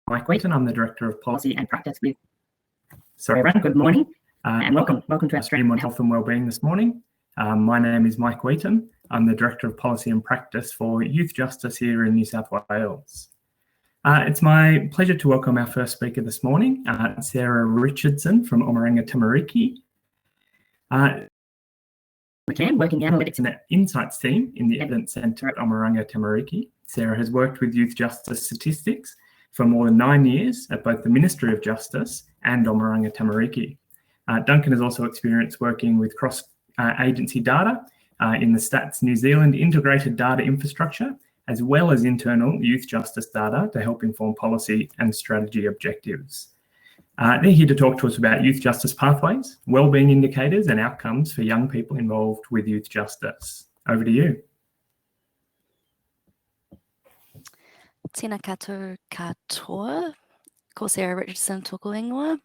Mike Wheaton. I'm the Director of Policy and Practice with... Sorry everyone, good morning and welcome to our stream on health and wellbeing this morning. My name is Mike Wheaton. I'm the Director of Policy and Practice for Youth Justice here in New South Wales. It's my pleasure to welcome our first speaker this morning, Sarah Richardson from Omaranga Tamariki. Working analytics in the Insights team in the Evidence Centre at Omaranga Tamariki. Sarah has worked with youth justice statistics for more than 9 years at both the Ministry of Justice and Omaranga Tamariki. Duncan has also experienced working with cross-agency data in the Stats New Zealand integrated data infrastructure, as well as internal youth justice data to help inform policy and strategy objectives. They're here to talk to us about youth justice pathways, wellbeing indicators and outcomes for young people involved with youth justice. Over to you. Tēnā koutou katoa, ko Sarah Richardson tōku ingoa.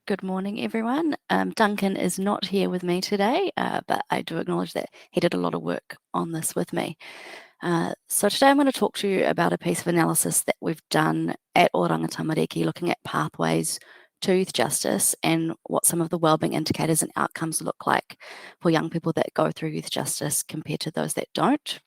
Good morning, everyone. Duncan is not here with me today, but I do acknowledge that he did a lot of work on this with me. So today I'm going to talk to you about a piece of analysis that we've done at Oranga Tamariki, looking at pathways to youth justice and what some of the wellbeing indicators and outcomes look like for young people that go through youth justice compared to those that don't.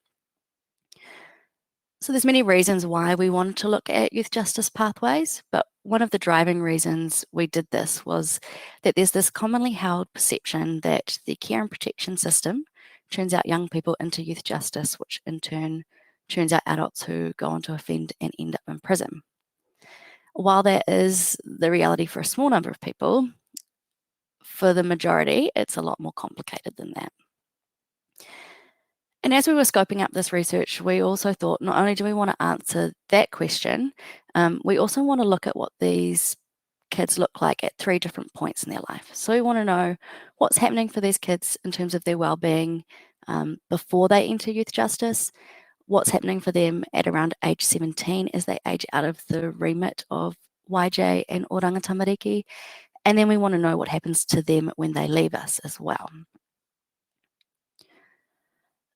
So there's many reasons why we wanted to look at youth justice pathways, but one of the driving reasons we did this was that there's this commonly held perception that the care and protection system turns out young people into youth justice, which in turn turns out adults who go on to offend and end up in prison. While that is the reality for a small number of people, for the majority, it's a lot more complicated than that. And as we were scoping up this research, we also thought not only do we want to answer that question, we also want to look at what these kids look like at 3 different points in their life. So we want to know what's happening for these kids in terms of their well-being before they enter youth justice, what's happening for them at around age 17 as they age out of the remit of YJ and Oranga Tamariki, and then we want to know what happens to them when they leave us as well.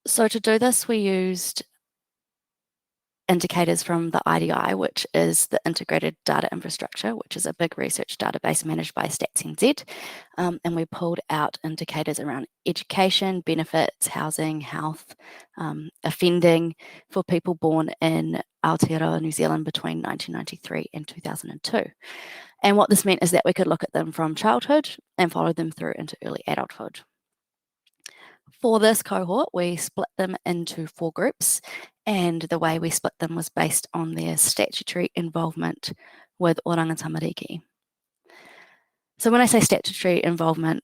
So to do this, we used indicators from the IDI, which is the Integrated Data Infrastructure, which is a big research database managed by StatsNZ. And we pulled out indicators around education, benefits, housing, health, offending for people born in Aotearoa, New Zealand between 1993 and 2002. And what this meant is that we could look at them from childhood and follow them through into early adulthood. For this cohort, we split them into 4 groups, and the way we split them was based on their statutory involvement with Oranga Tamariki. So when I say statutory involvement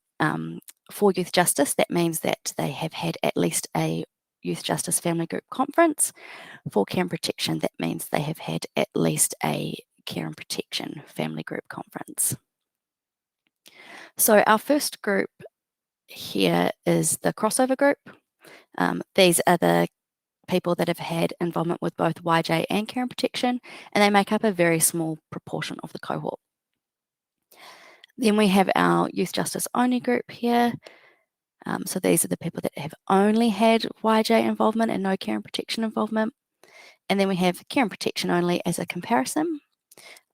for youth justice, that means that they have had at least a youth justice family group conference. For care and protection, that means they have had at least a care and protection family group conference. So our first group here is the crossover group. These are the people that have had involvement with both YJ and care and protection, and they make up a very small proportion of the cohort. Then we have our youth justice only group here. So these are the people that have only had YJ involvement and no care and protection involvement. And then we have care and protection only as a comparison.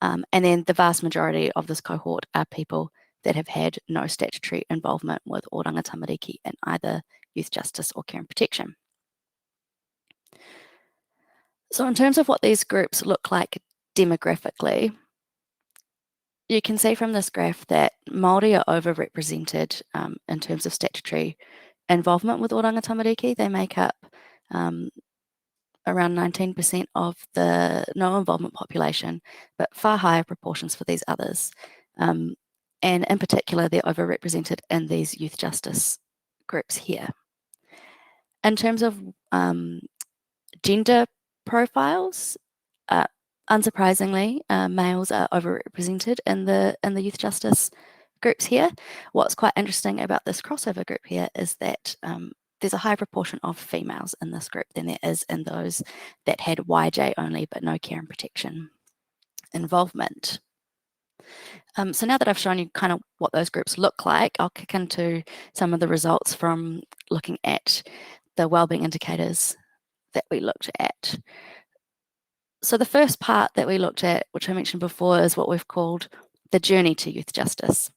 And then the vast majority of this cohort are people that have had no statutory involvement with Oranga Tamariki in either youth justice or care and protection. So in terms of what these groups look like demographically, you can see from this graph that Māori are overrepresented in terms of statutory involvement with Oranga Tamariki. They make up around 19% of the no involvement population, but far higher proportions for these others. And in particular, they're overrepresented in these youth justice groups here. In terms of gender profiles, unsurprisingly, males are overrepresented in the youth justice groups here. What's quite interesting about this crossover group here is that there's a high proportion of females in this group than there is in those that had YJ only but no care and protection involvement. So now that I've shown you kind of what those groups look like, I'll kick into some of the results from looking at the wellbeing indicators that we looked at. So the first part that we looked at, which I mentioned before, is what we've called the journey to youth justice.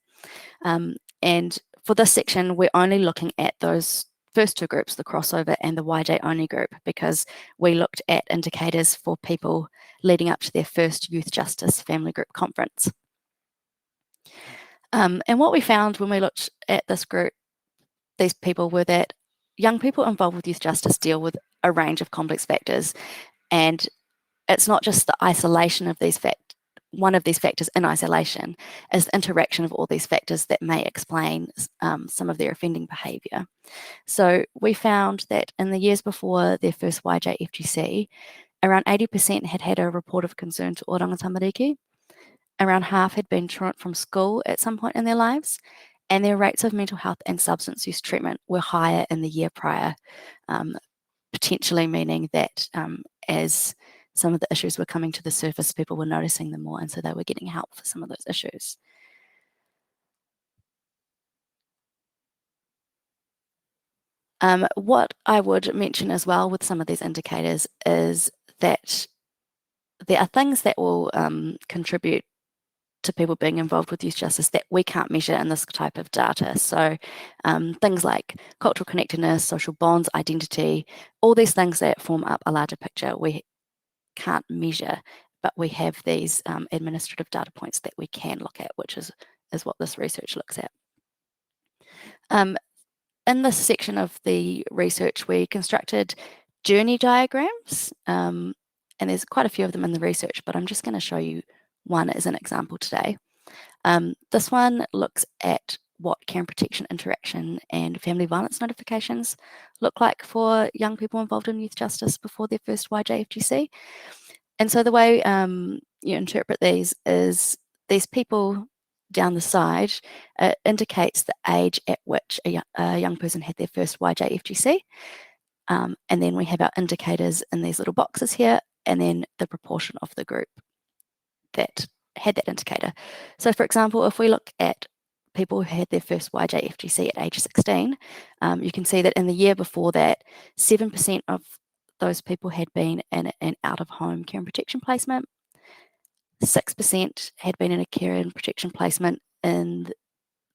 And for this section, we're only looking at those first two groups, the crossover and the YJ only group, because we looked at indicators for people leading up to their first Youth Justice Family Group Conference. And what we found when we looked at this group, these people, were that young people involved with youth justice deal with a range of complex factors. And it's not just the isolation of these factors. One of these factors in isolation is the interaction of all these factors that may explain some of their offending behaviour. So we found that in the years before their first YJFGC, around 80% had had a report of concern to oranga tamariki. Around half had been truant from school at some point in their lives, and their rates of mental health and substance use treatment were higher in the year prior, potentially meaning that as some of the issues were coming to the surface, people were noticing them more, and so they were getting help for some of those issues. What I would mention as well with some of these indicators is that there are things that will contribute to people being involved with youth justice that we can't measure in this type of data. So things like cultural connectedness, social bonds, identity, all these things that form up a larger picture we can't measure, but we have these administrative data points that we can look at, which is what this research looks at. In this section of the research, we constructed journey diagrams, and there's quite a few of them in the research, but I'm just going to show you one as an example today. This one looks at what care and protection interaction and family violence notifications look like for young people involved in youth justice before their first YJFGC. And so the way you interpret these is these people down the side indicates the age at which a young person had their first YJFGC. And then we have our indicators in these little boxes here, and then the proportion of the group that had that indicator. So for example, if we look at people who had their first YJFGC at age 16, you can see that in the year before that, 7% of those people had been in an out-of-home care and protection placement. 6% had been in a care and protection placement in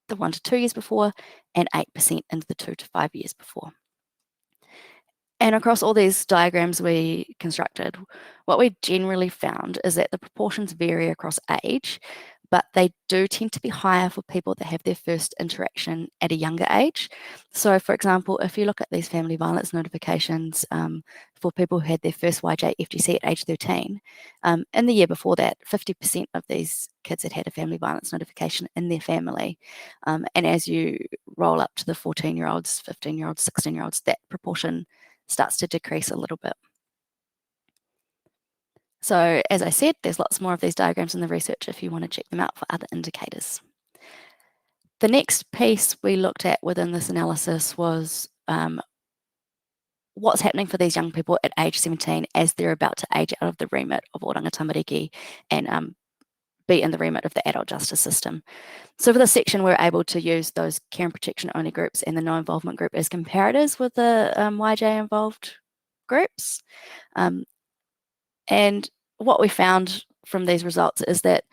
the 1 to 2 years before, and 8% in the 2 to 5 years before. And across all these diagrams we constructed, what we generally found is that the proportions vary across age, but they do tend to be higher for people that have their first interaction at a younger age. So for example, if you look at these family violence notifications for people who had their first YJFGC at age 13, in the year before that, 50% of these kids had had a family violence notification in their family. And as you roll up to the 14-year-olds, 15-year-olds, 16-year-olds, that proportion starts to decrease a little bit. So as I said, there's lots more of these diagrams in the research if you want to check them out for other indicators. The next piece we looked at within this analysis was what's happening for these young people at age 17 as they're about to age out of the remit of oranga tamariki and be in the remit of the adult justice system. So for this section, we're able to use those care and protection only groups and the no involvement group as comparators with the YJ involved groups. And what we found from these results is that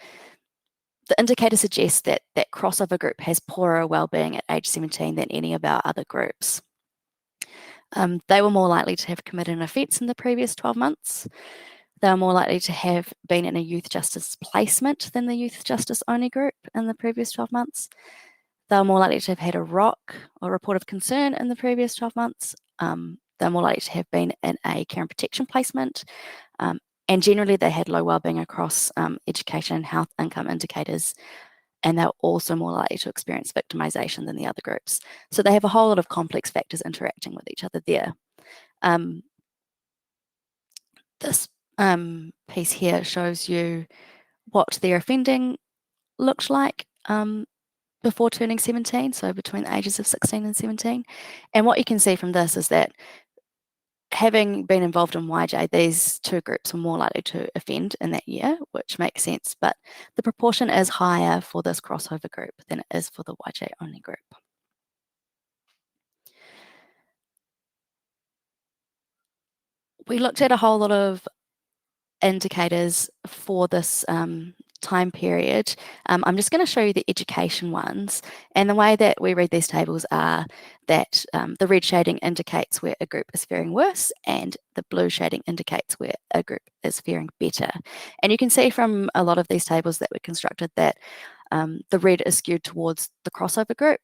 the indicator suggests that that crossover group has poorer wellbeing at age 17 than any of our other groups. They were more likely to have committed an offence in the previous 12 months. They were more likely to have been in a youth justice placement than the youth justice only group in the previous 12 months. They were more likely to have had a ROC or report of concern in the previous 12 months. They're more likely to have been in a care and protection placement. And generally, they had low wellbeing across education, health, income indicators, and they're also more likely to experience victimisation than the other groups. So they have a whole lot of complex factors interacting with each other there. This piece here shows you what their offending looked like before turning 17, so between the ages of 16 and 17. And what you can see from this is that having been involved in YJ, these two groups were more likely to offend in that year, which makes sense, but the proportion is higher for this crossover group than it is for the YJ only group. We looked at a whole lot of indicators for this time period. I'm just going to show you the education ones, and the way that we read these tables are that the red shading indicates where a group is faring worse and the blue shading indicates where a group is faring better. And you can see from a lot of these tables that were constructed that the red is skewed towards the crossover group.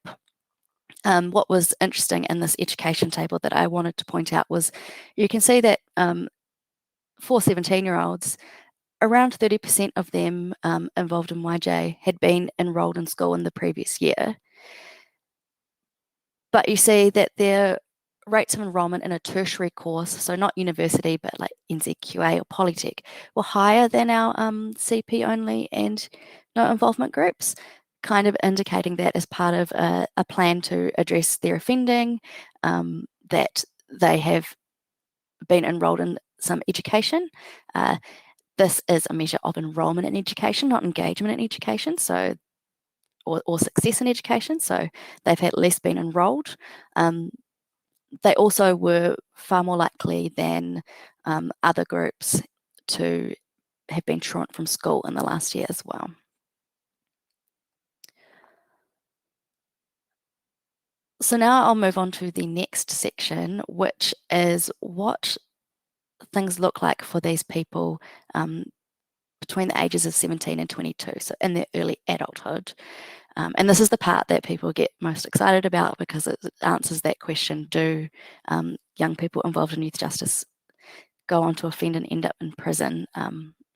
What was interesting in this education table that I wanted to point out was you can see that for 17-year-olds, around 30% of them involved in YJ had been enrolled in school in the previous year. But you see that their rates of enrolment in a tertiary course, so not university, but like NZQA or Polytech, were higher than our CP only and no involvement groups, kind of indicating that as part of a plan to address their offending, that they have been enrolled in some education. This is a measure of enrolment in education, not engagement in education, so or success in education. So they've at least been enrolled. They also were far more likely than other groups to have been truant from school in the last year as well. So now I'll move on to the next section, which is what things look like for these people between the ages of 17 and 22, so in their early adulthood. And this is the part that people get most excited about because it answers that question, do young people involved in youth justice go on to offend and end up in prison,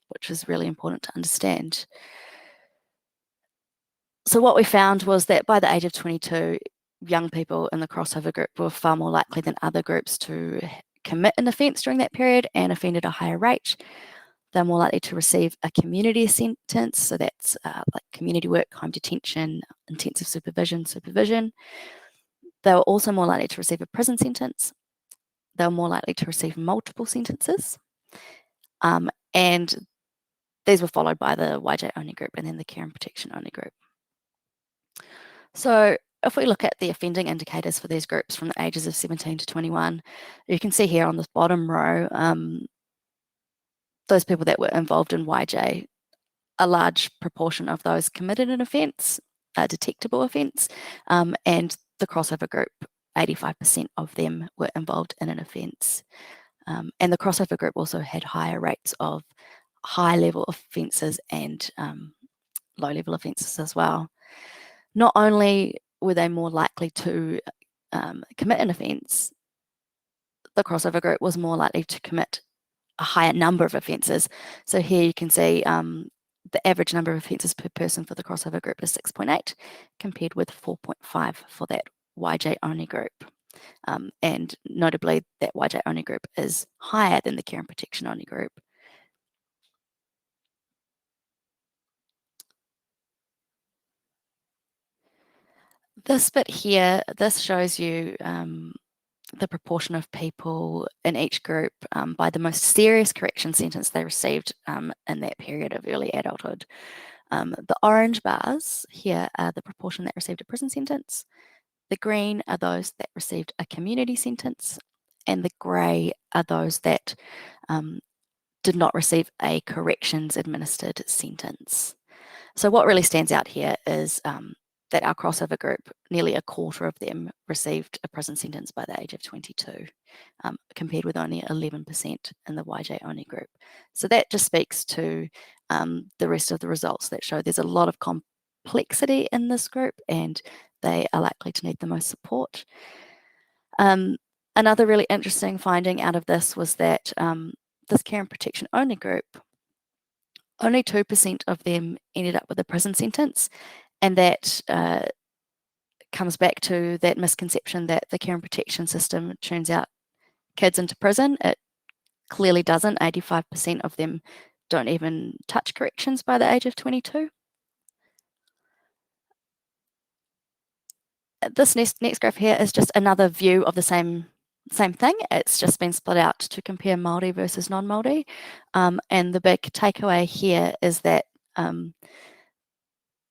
which is really important to understand. So what we found was that by the age of 22, young people in the crossover group were far more likely than other groups to commit an offence during that period and offend at a higher rate. They're more likely to receive a community sentence, so that's like community work, home detention, intensive supervision. They were also more likely to receive a prison sentence. They were more likely to receive multiple sentences. And these were followed by the YJ only group and then the care and protection only group. So if we look at the offending indicators for these groups from the ages of 17 to 21, you can see here on this bottom row, those people that were involved in YJ, a large proportion of those committed an offence, a detectable offence, and the crossover group, 85% of them were involved in an offence. And the crossover group also had higher rates of high-level offences and low-level offences as well. Not only were they more likely to commit an offence, the crossover group was more likely to commit a higher number of offences. So here you can see the average number of offences per person for the crossover group is 6.8 compared with 4.5 for that YJ only group. And notably, that YJ only group is higher than the care and protection only group. This bit here, this shows you the proportion of people in each group by the most serious correction sentence they received in that period of early adulthood. The orange bars here are the proportion that received a prison sentence. The green are those that received a community sentence, and the grey are those that did not receive a corrections administered sentence. So what really stands out here is that our crossover group, nearly a quarter of them received a prison sentence by the age of 22, compared with only 11% in the YJ only group. So that just speaks to the rest of the results that show there's a lot of complexity in this group and they are likely to need the most support. Another really interesting finding out of this was that this care and protection only group, only 2% of them ended up with a prison sentence. And that comes back to that misconception that the care and protection system turns out kids into prison. It clearly doesn't. 85% of them don't even touch corrections by the age of 22. This next graph here is just another view of the same thing. It's just been split out to compare Māori versus non-Māori. And the big takeaway here is that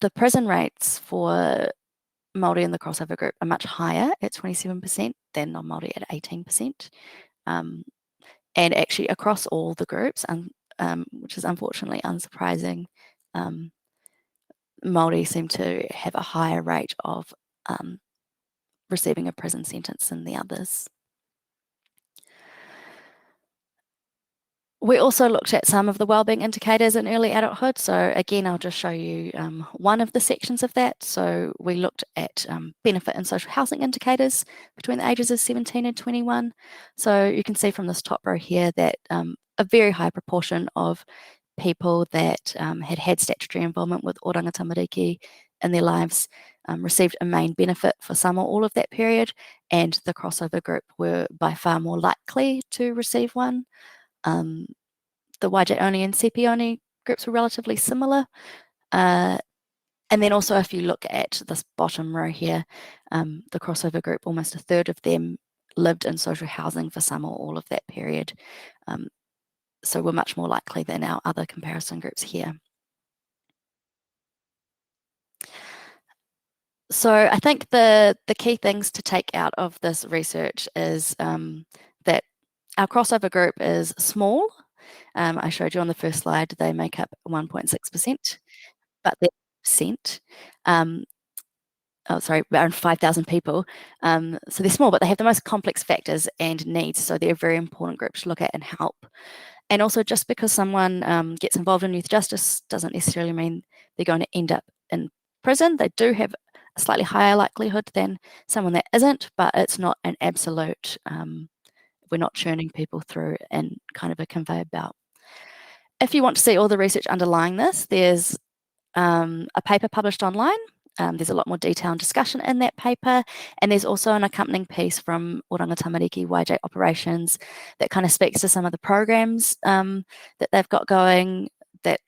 the prison rates for Māori in the crossover group are much higher at 27% than non-Māori at 18%. And actually across all the groups, which is unfortunately unsurprising. Māori seem to have a higher rate of receiving a prison sentence than the others. We also looked at some of the wellbeing indicators in early adulthood. So again, I'll just show you one of the sections of that. So we looked at benefit and social housing indicators between the ages of 17 and 21. So you can see from this top row here that a very high proportion of people that had statutory involvement with oranga tamariki in their lives received a main benefit for some or all of that period, and the crossover group were by far more likely to receive one. The YJ only and CP only groups were relatively similar. And then also if you look at this bottom row here, the crossover group, almost a third of them lived in social housing for some or all of that period. So we're much more likely than our other comparison groups here. So I think the key things to take out of this research is that our crossover group is small. I showed you on the first slide, they make up 1.6%, but they're percent. Around 5,000 people. So they're small, but they have the most complex factors and needs. So they're a very important group to look at and help. And also, just because someone gets involved in youth justice doesn't necessarily mean they're going to end up in prison. They do have a slightly higher likelihood than someone that isn't, but it's not an absolute. We're not churning people through in kind of a conveyor belt. If you want to see all the research underlying this, there's a paper published online. There's a lot more detail and discussion in that paper, and there's also an accompanying piece from Oranga Tamariki YJ Operations that kind of speaks to some of the programs that they've got going that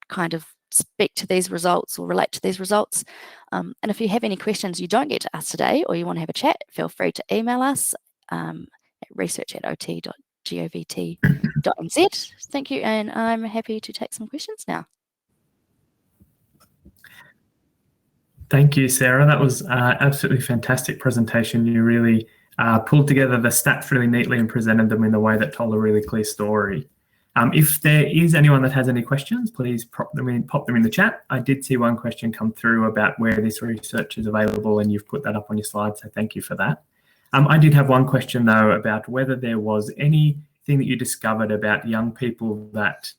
kind of speak to these results or relate to these results. And if you have any questions you don't get to us today, or you want to have a chat, feel free to email us at research@ot.govt.nz. Thank you, and I'm happy to take some questions now. Thank you, Sarah. That was absolutely fantastic presentation. You really pulled together the stats really neatly and presented them in a way that told a really clear story. If there is anyone that has any questions, please pop them in the chat. I did see one question come through about where this research is available, and you've put that up on your slide, so thank you for that. I did have one question, though, about whether there was anything that you discovered about young people that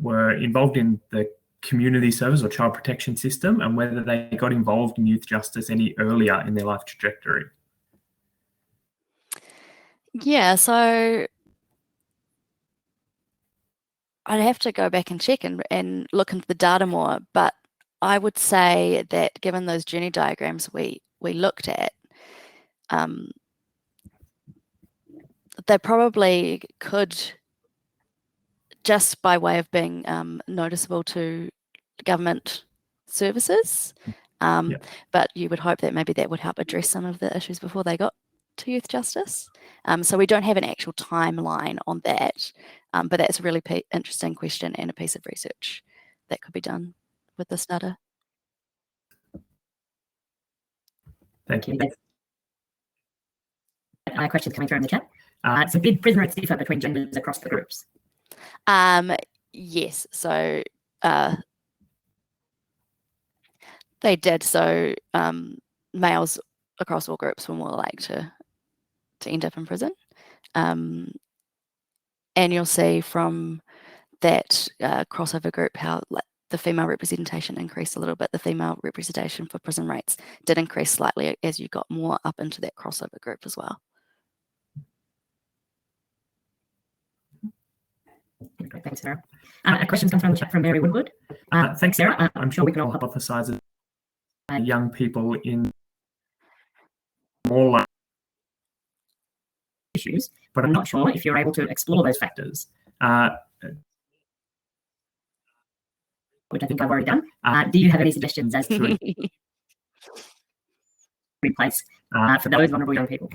were involved in the community service or child protection system, and whether they got involved in youth justice any earlier in their life trajectory. Yeah, so I'd have to go back and check and look into the data more, but I would say that given those journey diagrams we looked at, they probably could, just by way of being noticeable to government services, but you would hope that maybe that would help address some of the issues before they got to youth justice. So we don't have an actual timeline on that, but that's a really interesting question and a piece of research that could be done with this data. Thank you. Questions coming through in the chat. So did prison rates differ between genders across the groups? Yes, so they did. So males across all groups were more likely to end up in prison. And you'll see from that crossover group how the female representation increased a little bit. The female representation for prison rates did increase slightly as you got more up into that crossover group as well. Great, thanks, Sarah. A question comes from the chat from Mary Woodward. Thanks, Sarah. I'm sure we can all hypothesize young people in more like issues, but I'm not sure if you're able to explore those factors. Which I think I've already done. Do you have any suggestions as to replace for those vulnerable young people?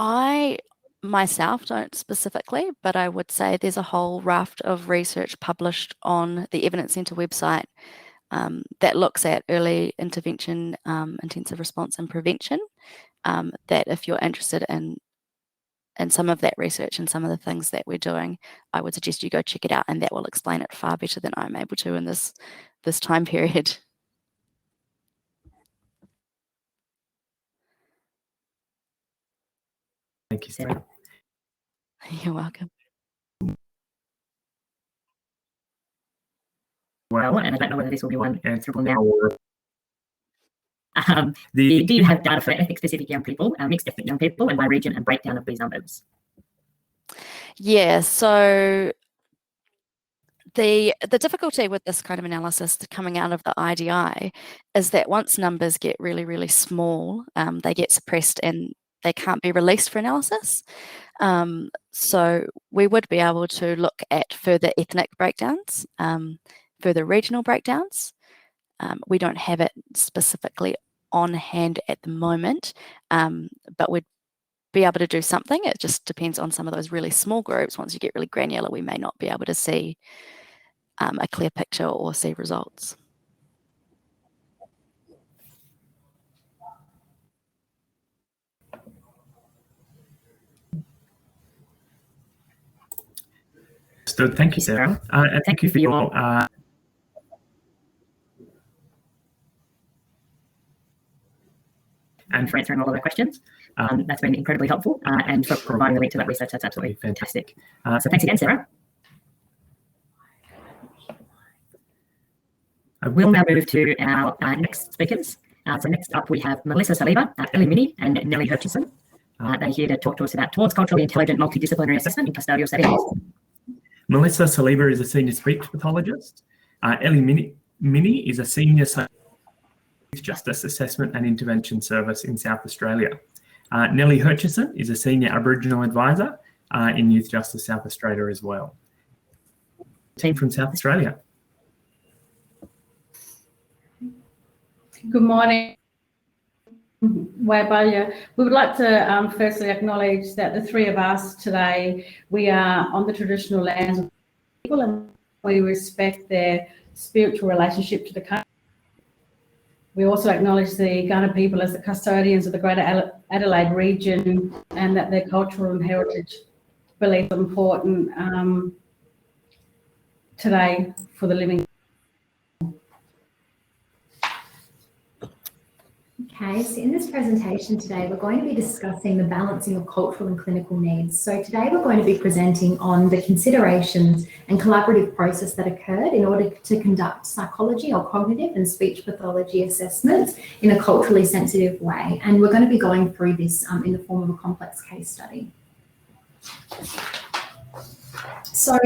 I myself don't specifically, but I would say there's a whole raft of research published on the Evidence Centre website that looks at early intervention, intensive response and prevention, that if you're interested in some of that research and some of the things that we're doing, I would suggest you go check it out, and that will explain it far better than I'm able to in this time period. Thank you, Sarah. You're welcome. Well, and I don't know whether this will be one answerable now. Do The you have data for ethnic-specific young people, mixed ethnic young people, and by region, and breakdown of these numbers? Yeah, so the difficulty with this kind of analysis coming out of the IDI is that once numbers get really, really small, they get suppressed and they can't be released for analysis. So we would be able to look at further ethnic breakdowns, further regional breakdowns. We don't have it specifically on hand at the moment, but we'd be able to do something. It just depends on some of those really small groups. Once you get really granular, we may not be able to see a clear picture or see results. So thank you, Sarah. And thank you for your and for answering all of the questions. That's been incredibly helpful, and for providing the link to that research. That's absolutely fantastic. So thanks again, Sarah. We'll now move to our next speakers. So next up we have Melissa Saliba, Ellie, Minney, and Nellie Richardson. They're here to talk to us about towards culturally intelligent multidisciplinary assessment in custodial settings. Melissa Saliba is a senior speech pathologist. Ellie Minney is a senior Youth Justice Assessment and Intervention Service in South Australia. Nellie Richardson is a senior Aboriginal advisor in Youth Justice South Australia as well. Team from South Australia. Good morning. Wabaya. We would like to firstly acknowledge that the three of us today, we are on the traditional lands of people, and we respect their spiritual relationship to the country. We also acknowledge the Gunner people as the custodians of the Greater Adelaide region, and that their cultural and heritage beliefs are important today for the living. Okay, so in this presentation today, we're going to be discussing the balancing of cultural and clinical needs. So today we're going to be presenting on the considerations and collaborative process that occurred in order to conduct psychology or cognitive and speech pathology assessments in a culturally sensitive way. And we're going to be going through this in the form of a complex case study. So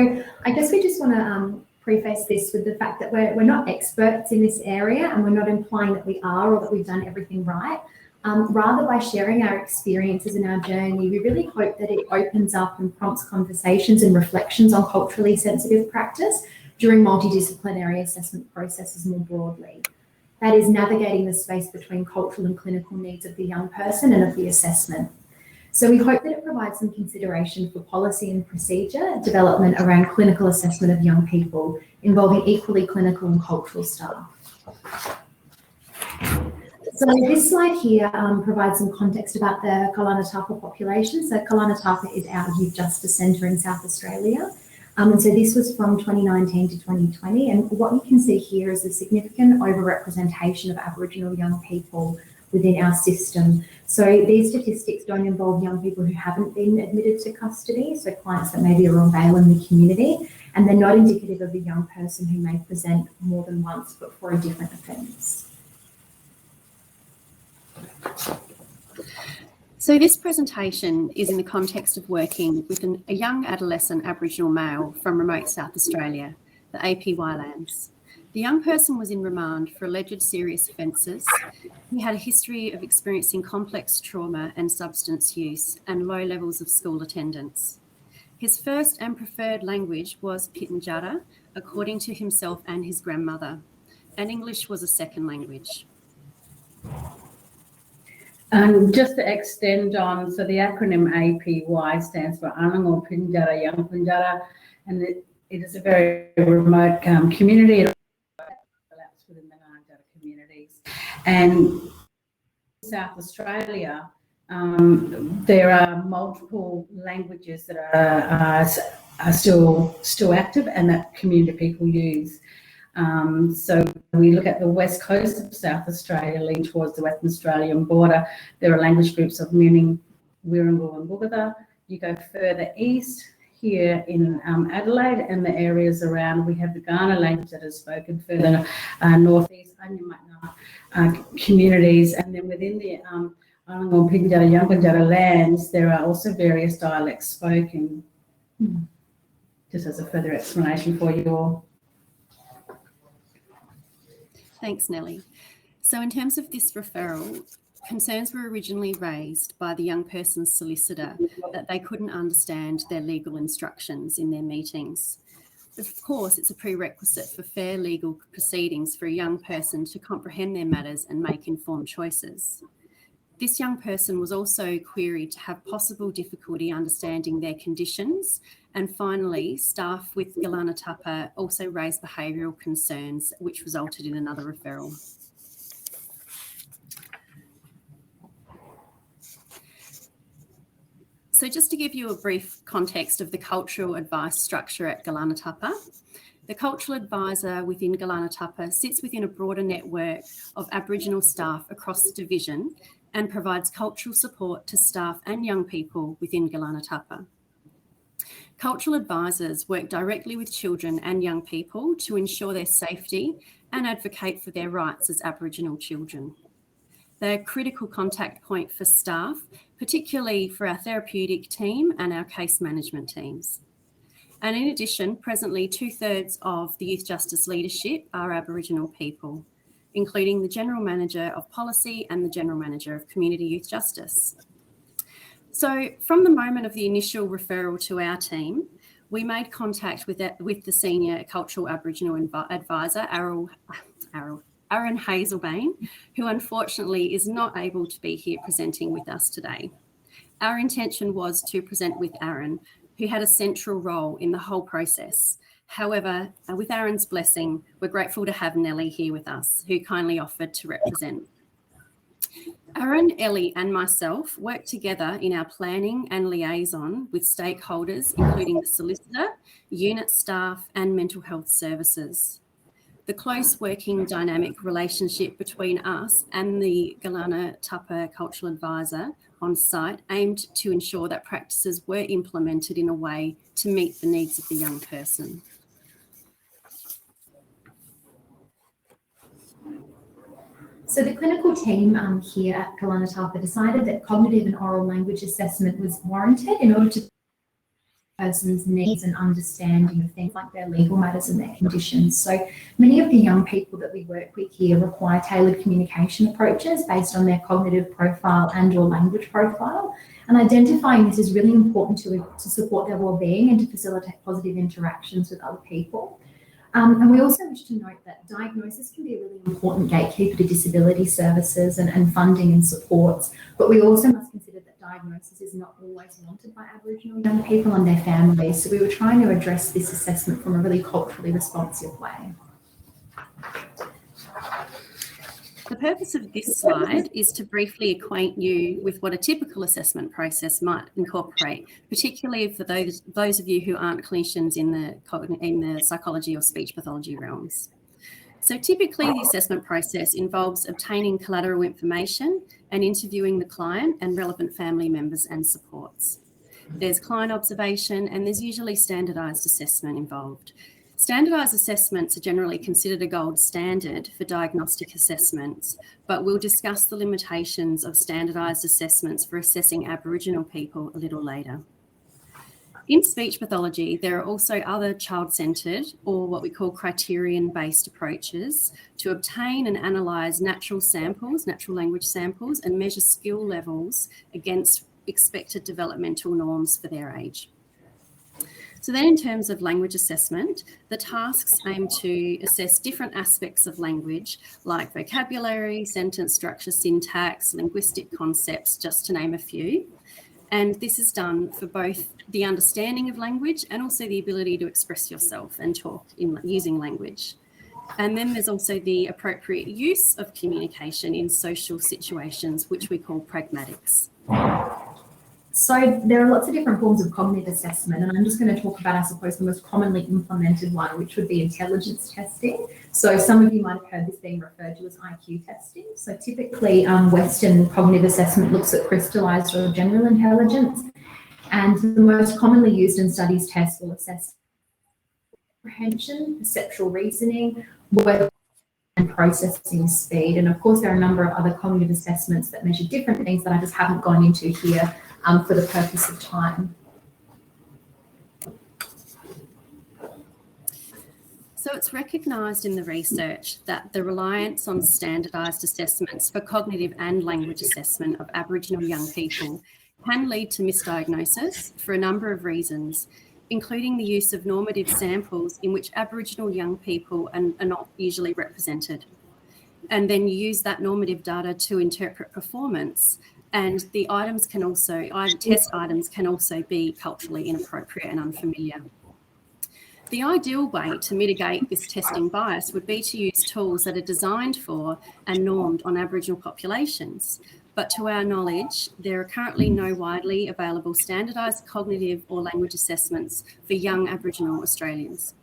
I guess we just want to preface this with the fact that we're not experts in this area, and we're not implying that we are or that we've done everything right. Rather, by sharing our experiences and our journey, we really hope that it opens up and prompts conversations and reflections on culturally sensitive practice during multidisciplinary assessment processes more broadly. That is, navigating the space between cultural and clinical needs of the young person and of the assessment. So we hope that it provides some consideration for policy and procedure development around clinical assessment of young people involving equally clinical and cultural staff. So this slide here provides some context about the Kalanatapa population. So Kalanatapa is our Youth Justice Centre in South Australia. And so this was from 2019 to 2020. And what you can see here is a significant overrepresentation of Aboriginal young people within our system. So these statistics don't involve young people who haven't been admitted to custody, so clients that maybe are on bail in the community, and they're not indicative of the young person who may present more than once but for a different offence. So this presentation is in the context of working with a young adolescent Aboriginal male from remote South Australia, the APY lands. The young person was in remand for alleged serious offences. He had a history of experiencing complex trauma and substance use and low levels of school attendance. His first and preferred language was Pitjantjatjara, according to himself and his grandmother, and English was a second language. Just to extend on, so the acronym APY stands for Anango Pitjantjatjara Young Pitjantjatjara, and it is a very remote community. Within the Pitjantjatjara communities, and South Australia, There are multiple languages that are still active and that community people use. So we look at the west coast of South Australia, lean towards the Western Australian border. There are language groups of Minney, Wirrungul and Bugutha. You go further east here in Adelaide and the areas around, we have the Ghana language that is spoken further northeast, communities, and then within the Anangon, Pigdara, Yangundara lands, there are also various dialects spoken. Just as a further explanation for you all. Thanks, Nellie. So in terms of this referral, concerns were originally raised by the young person's solicitor that they couldn't understand their legal instructions in their meetings. Of course, it's a prerequisite for fair legal proceedings for a young person to comprehend their matters and make informed choices. This young person was also queried to have possible difficulty understanding their conditions. And finally, staff with Galana Tapa also raised behavioural concerns, which resulted in another referral. So just to give you a brief context of the cultural advice structure at Galana Tapa, the cultural advisor within Galana Tapa sits within a broader network of Aboriginal staff across the division and provides cultural support to staff and young people within Galana Tapa. Cultural advisors work directly with children and young people to ensure their safety and advocate for their rights as Aboriginal children. They're a critical contact point for staff, particularly for our therapeutic team and our case management teams. And in addition, presently 2/3 of the Youth Justice leadership are Aboriginal people, including the General Manager of Policy and the General Manager of Community Youth Justice. So from the moment of the initial referral to our team, we made contact with the Senior Cultural Aboriginal Advisor, Aaron Hazelbane, who unfortunately is not able to be here presenting with us today. Our intention was to present with Aaron, who had a central role in the whole process. However, with Aaron's blessing, we're grateful to have Nellie here with us, who kindly offered to represent. Aaron, Ellie and myself work together in our planning and liaison with stakeholders, including the solicitor, unit staff and mental health services. The close working dynamic relationship between us and the Galana Tapa Cultural Advisor on site aimed to ensure that practices were implemented in a way to meet the needs of the young person. So the clinical team here at Galana Tapa decided that cognitive and oral language assessment was warranted in order to person's needs and understanding of things like their legal matters and their conditions. So many of the young people that we work with here require tailored communication approaches based on their cognitive profile and or language profile. And identifying this is really important to support their wellbeing and to facilitate positive interactions with other people. And we also wish to note that diagnosis can be a really important gatekeeper to disability services and funding and supports, but we also must consider that diagnosis is not always wanted by Aboriginal young people and their families. So we were trying to address this assessment from a really culturally responsive way. The purpose of this slide is to briefly acquaint you with what a typical assessment process might incorporate, particularly for those of you who aren't clinicians in the psychology or speech pathology realms. So typically the assessment process involves obtaining collateral information and interviewing the client and relevant family members and supports. There's client observation and there's usually standardised assessment involved. Standardised assessments are generally considered a gold standard for diagnostic assessments, but we'll discuss the limitations of standardised assessments for assessing Aboriginal people a little later. In speech pathology, there are also other child-centred or what we call criterion-based approaches to obtain and analyse natural language samples, and measure skill levels against expected developmental norms for their age. So then in terms of language assessment, the tasks aim to assess different aspects of language like vocabulary, sentence structure, syntax, linguistic concepts, just to name a few. And this is done for both the understanding of language and also the ability to express yourself and talk in using language. And then there's also the appropriate use of communication in social situations, which we call pragmatics. So there are lots of different forms of cognitive assessment, and I'm just going to talk about, I suppose, the most commonly implemented one, which would be intelligence testing. So some of you might have heard this being referred to as IQ testing. So typically Western cognitive assessment looks at crystallized or general intelligence, and the most commonly used in studies tests will assess comprehension, perceptual reasoning, word and processing speed. And of course, there are a number of other cognitive assessments that measure different things that I just haven't gone into here for the purpose of time. So it's recognised in the research that the reliance on standardised assessments for cognitive and language assessment of Aboriginal young people can lead to misdiagnosis for a number of reasons, including the use of normative samples in which Aboriginal young people are not usually represented. And then you use that normative data to interpret performance. And the items can also, test items can also be culturally inappropriate and unfamiliar. The ideal way to mitigate this testing bias would be to use tools that are designed for and normed on Aboriginal populations. But to our knowledge, there are currently no widely available standardised cognitive or language assessments for young Aboriginal Australians.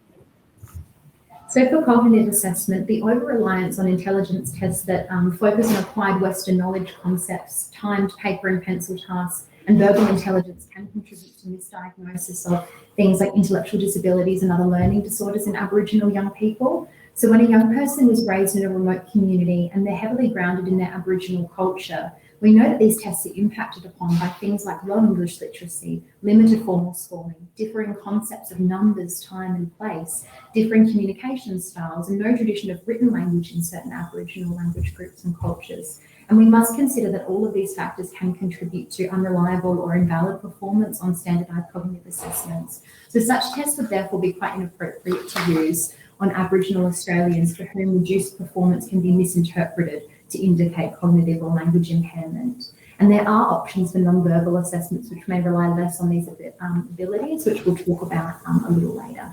So for cognitive assessment, the over-reliance on intelligence tests that focus on applied Western knowledge concepts, timed paper and pencil tasks, and verbal intelligence can contribute to misdiagnosis of things like intellectual disabilities and other learning disorders in Aboriginal young people. So when a young person is raised in a remote community and they're heavily grounded in their Aboriginal culture, we know that these tests are impacted upon by things like low English literacy, limited formal schooling, differing concepts of numbers, time and place, differing communication styles, and no tradition of written language in certain Aboriginal language groups and cultures. And we must consider that all of these factors can contribute to unreliable or invalid performance on standardised cognitive assessments. So such tests would therefore be quite inappropriate to use on Aboriginal Australians for whom reduced performance can be misinterpreted to indicate cognitive or language impairment. And there are options for non-verbal assessments which may rely less on these abilities, which we'll talk about a little later.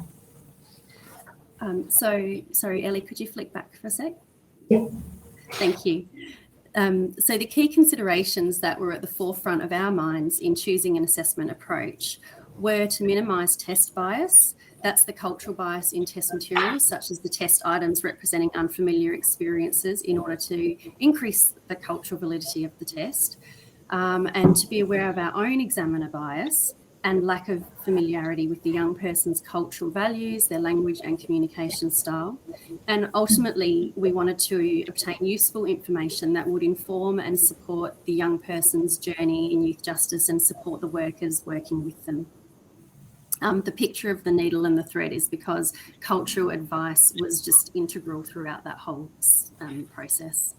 Sorry, Ellie, could you flick back for a sec? Yeah. Thank you. So the key considerations that were at the forefront of our minds in choosing an assessment approach were to minimise test bias. That's the cultural bias in test materials, such as the test items representing unfamiliar experiences in order to increase the cultural validity of the test, and to be aware of our own examiner bias and lack of familiarity with the young person's cultural values, their language and communication style. And ultimately, we wanted to obtain useful information that would inform and support the young person's journey in youth justice and support the workers working with them. The picture of the needle and the thread is because cultural advice was just integral throughout that whole process.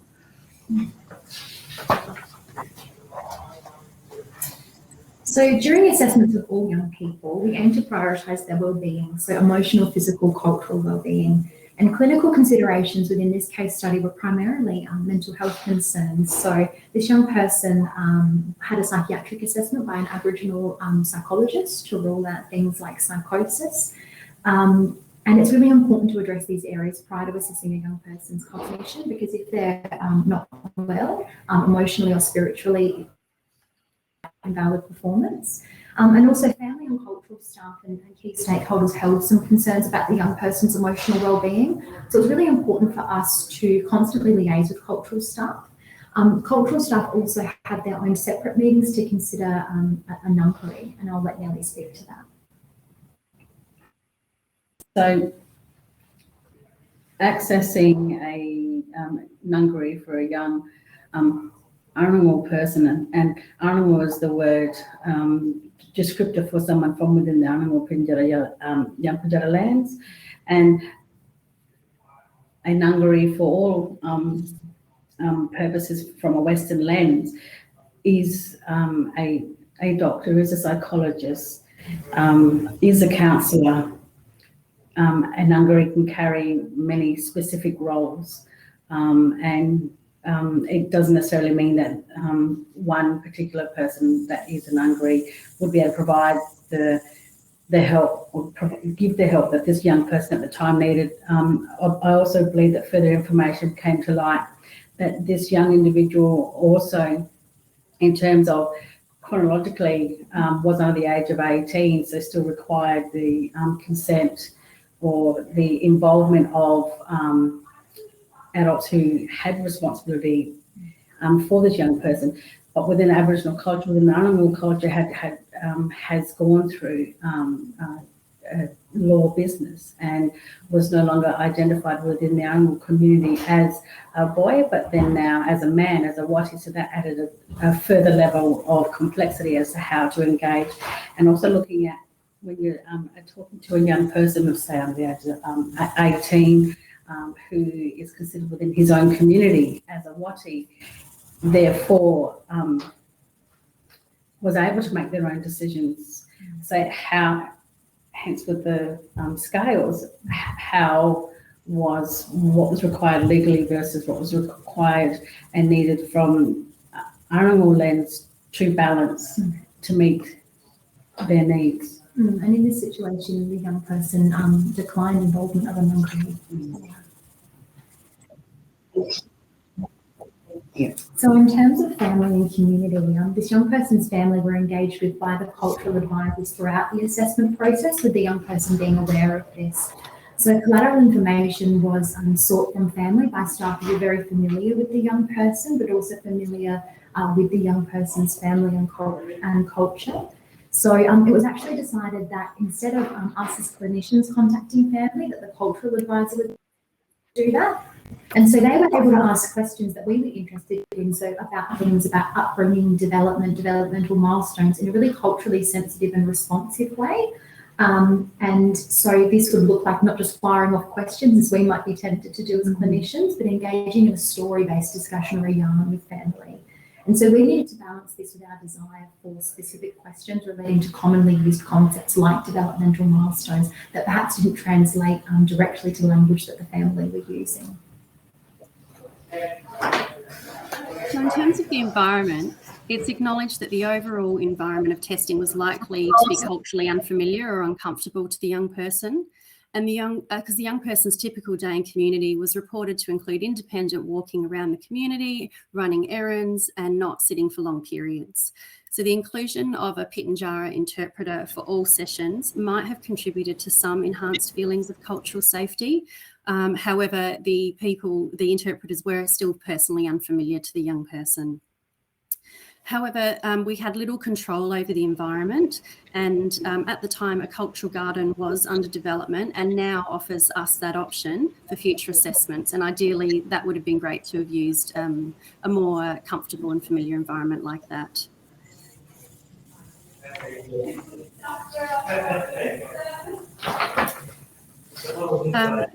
So during assessments of all young people, we aim to prioritise their wellbeing, so emotional, physical, cultural wellbeing. And clinical considerations within this case study were primarily mental health concerns. So this young person had a psychiatric assessment by an Aboriginal psychologist to rule out things like psychosis. And it's really important to address these areas prior to assessing a young person's cognition, because if they're not well, emotionally or spiritually, invalid performance. And also family and cultural staff and key stakeholders held some concerns about the young person's emotional wellbeing. So it's really important for us to constantly liaise with cultural staff. Cultural staff also had their own separate meetings to consider a nunquery, and I'll let Ellie speak to that. So accessing a nunquery for a young Ngunnawal person, and Ngunnawal is the word descriptive for someone from within the Ngunnawal Pinjarra lands, and a nunquery for all purposes from a Western lens is a doctor, is a psychologist, is a counsellor. A nunquery can carry many specific roles, and it doesn't necessarily mean that one particular person that is a nunquery would be able to provide the help or give the help that this young person at the time needed. I also believe that further information came to light that this young individual also in terms of chronologically was under the age of 18, so still required the consent or the involvement of adults who had responsibility for this young person. But within Aboriginal culture, within Ngunnawal culture, has gone through law business and was no longer identified within the Ngunnawal community as a boy, but then now as a man, as a wati. So that added a further level of complexity as to how to engage, and also looking at when you're talking to a young person of, say, under the age of 18, who is considered within his own community as a wati, therefore was able to make their own decisions. So how, hence with the scales, how was what was required legally versus what was required and needed from Ngunnawal lens to balance to meet their needs. And in this situation, the young person declined involvement of a non-community. Yeah. So in terms of family and community, this young person's family were engaged with by the cultural advisors throughout the assessment process, with the young person being aware of this. So collateral information was sought from family by staff who were very familiar with the young person, but also familiar with the young person's family and culture. So it was actually decided that instead of us as clinicians contacting family, that the cultural advisor would do that. And so they were able to ask questions that we were interested in, so about things about upbringing, developmental milestones in a really culturally sensitive and responsive way. And so this would look like not just firing off questions as we might be tempted to do as clinicians, but engaging in a story-based discussion or a yarn with family. And so we needed to balance this with our desire for specific questions relating to commonly used concepts like developmental milestones that perhaps didn't translate directly to language that the family were using. So in terms of the environment, it's acknowledged that the overall environment of testing was likely to be culturally unfamiliar or uncomfortable to the young person. And because the young person's typical day in community was reported to include independent walking around the community, running errands, and not sitting for long periods. So the inclusion of a Pitjantjatjara interpreter for all sessions might have contributed to some enhanced feelings of cultural safety. However, the interpreters were still personally unfamiliar to the young person. However, we had little control over the environment, and at the time a cultural garden was under development and now offers us that option for future assessments, and ideally that would have been great to have used a more comfortable and familiar environment like that.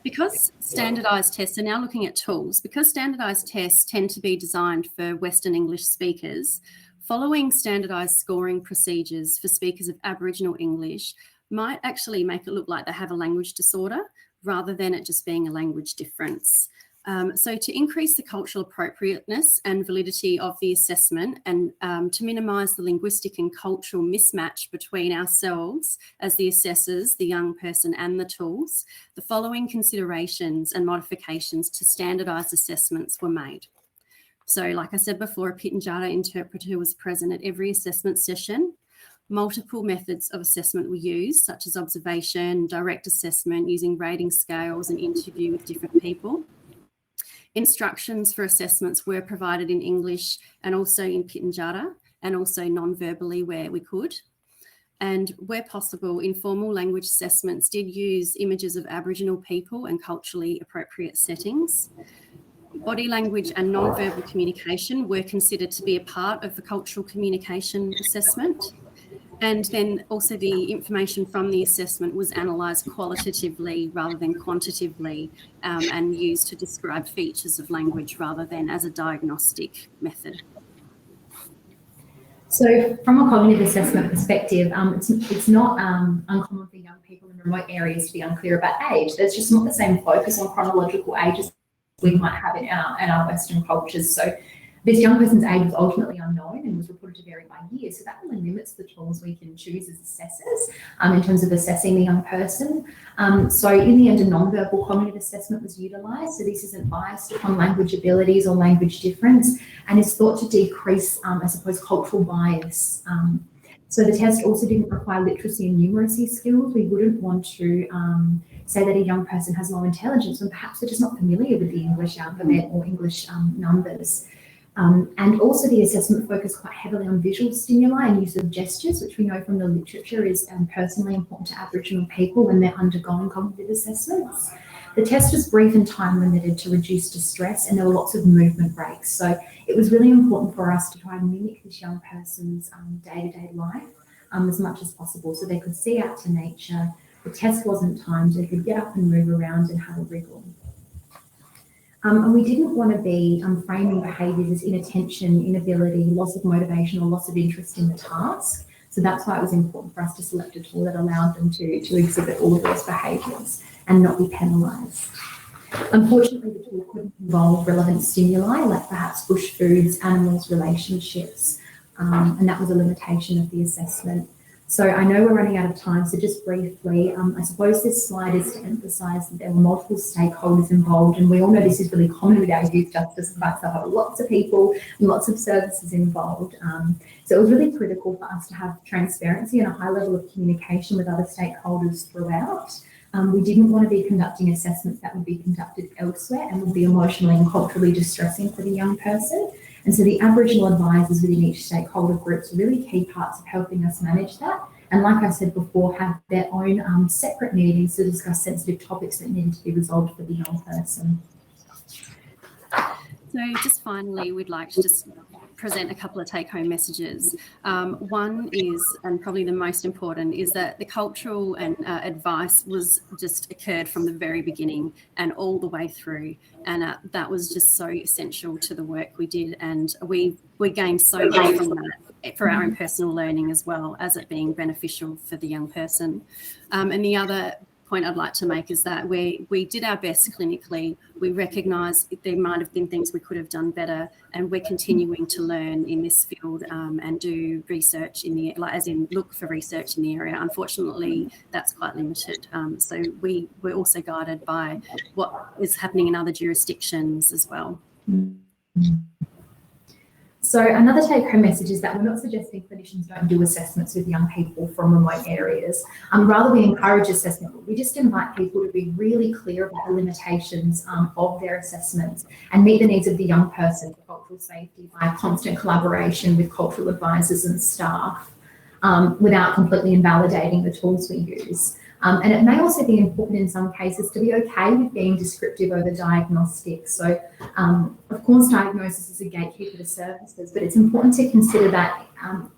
Because standardised tests are now looking at tools, because standardised tests tend to be designed for Western English speakers, following standardised scoring procedures for speakers of Aboriginal English might actually make it look like they have a language disorder rather than it just being a language difference. So to increase the cultural appropriateness and validity of the assessment and to minimise the linguistic and cultural mismatch between ourselves as the assessors, the young person and the tools, the following considerations and modifications to standardised assessments were made. So like I said before, a Pitjantjatjara interpreter was present at every assessment session. Multiple methods of assessment were used, such as observation, direct assessment, using rating scales and interview with different people. Instructions for assessments were provided in English and also in Pitjantjatjara, and also non-verbally where we could. And where possible, informal language assessments did use images of Aboriginal people and culturally appropriate settings. Body language and non-verbal communication were considered to be a part of the cultural communication assessment. And then also the information from the assessment was analysed qualitatively rather than quantitatively and used to describe features of language rather than as a diagnostic method. So from a cognitive assessment perspective, it's not uncommon for young people in remote areas to be unclear about age. There's just not the same focus on chronological age as we might have in our Western cultures. So This young person's age was ultimately unknown and was reported to vary by year, so that really limits the tools we can choose as assessors in terms of assessing the young person. So in the end, a non-verbal cognitive assessment was utilised, so this isn't biased upon language abilities or language difference, and is thought to decrease, I suppose, cultural bias. So the test also didn't require literacy and numeracy skills. We wouldn't want to say that a young person has low intelligence when perhaps they're just not familiar with the English alphabet or English numbers. And also the assessment focused quite heavily on visual stimuli and use of gestures, which we know from the literature is personally important to Aboriginal people when they're undergoing cognitive assessments. The test was brief and time limited to reduce distress, and there were lots of movement breaks. So it was really important for us to try and mimic this young person's day-to-day life as much as possible, so they could see out to nature. The test wasn't timed, they could get up and move around and have a wriggle. And we didn't want to be framing behaviours as inattention, inability, loss of motivation or loss of interest in the task. So that's why it was important for us to select a tool that allowed them to exhibit all of those behaviours and not be penalised. Unfortunately, the tool couldn't involve relevant stimuli like perhaps bush foods, animals, relationships, and that was a limitation of the assessment. So I know we're running out of time, so just briefly, I suppose this slide is to emphasise that there were multiple stakeholders involved, and we all know this is really common with our youth justice advice. There are lots of people and lots of services involved. So it was really critical for us to have transparency and a high level of communication with other stakeholders throughout. We didn't want to be conducting assessments that would be conducted elsewhere and would be emotionally and culturally distressing for the young person. And so the Aboriginal advisors within each stakeholder groups are really key parts of helping us manage that. And like I said before, have their own separate meetings to discuss sensitive topics that needed to be resolved for the young person. So just finally, we'd like to just present a couple of take-home messages. One is, and probably the most important, is that the cultural and advice was just occurred from the very beginning and all the way through, and that was just so essential to the work we did, and we gained so much from that for our own personal learning as well as it being beneficial for the young person. And the other point I'd like to make is that we did our best clinically. We recognise there might have been things we could have done better, and we're continuing to learn in this field and do research in the, like as in look for research in the area. Unfortunately, that's quite limited. So we're also guided by what is happening in other jurisdictions as well. So another take-home message is that we're not suggesting clinicians don't do assessments with young people from remote areas. Rather, we encourage assessment, but we just invite people to be really clear about the limitations of their assessments and meet the needs of the young person for cultural safety by constant collaboration with cultural advisors and staff without completely invalidating the tools we use. And it may also be important in some cases to be okay with being descriptive over diagnostic. So, of course, diagnosis is a gatekeeper to services, but it's important to consider that